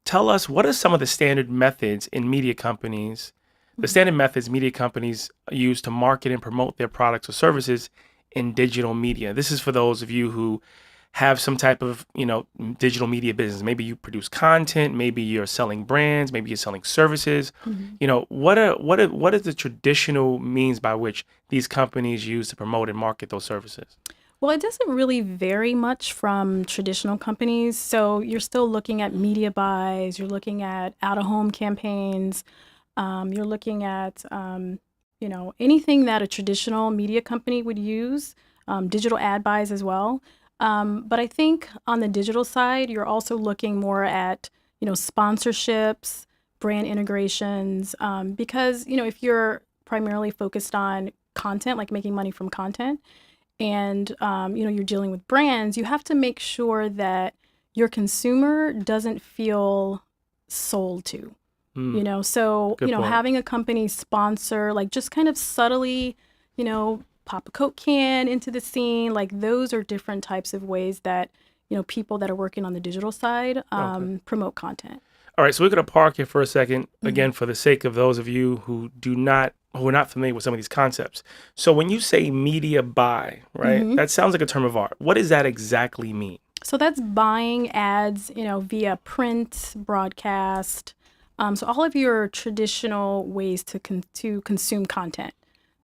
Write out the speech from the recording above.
tell us, what are some of the standard methods in media companies, the standard methods media companies use to market and promote their products or services in digital media? This is for those of you who have some type of, digital media business. Maybe you produce content, maybe you're selling brands, maybe you're selling services. Mhm. What are the traditional means by which these companies use to promote and market those services? Well, it doesn't really vary much from traditional companies. So you're still looking at media buys, you're looking at out of home campaigns, you're looking at, anything that a traditional media company would use, digital ad buys as well. But I think on the digital side, you're also looking more at, sponsorships, brand integrations, because, if you're primarily focused on content, like making money from content, and you're dealing with brands, you have to make sure that your consumer doesn't feel sold to. Mm, So, good point. having a company sponsor, like just kind of subtly, pop a Coke can into the scene, like those are different types of ways that, people that are working on the digital side Okay. promote content. All right, so we're going to park here for a second, Mhm. again, for the sake of those of you who are not familiar with some of these concepts. So when you say media buy, right, Mhm. that sounds like a term of art. What does that exactly mean? So that's buying ads, via print, broadcast. So all of your traditional ways to consume content.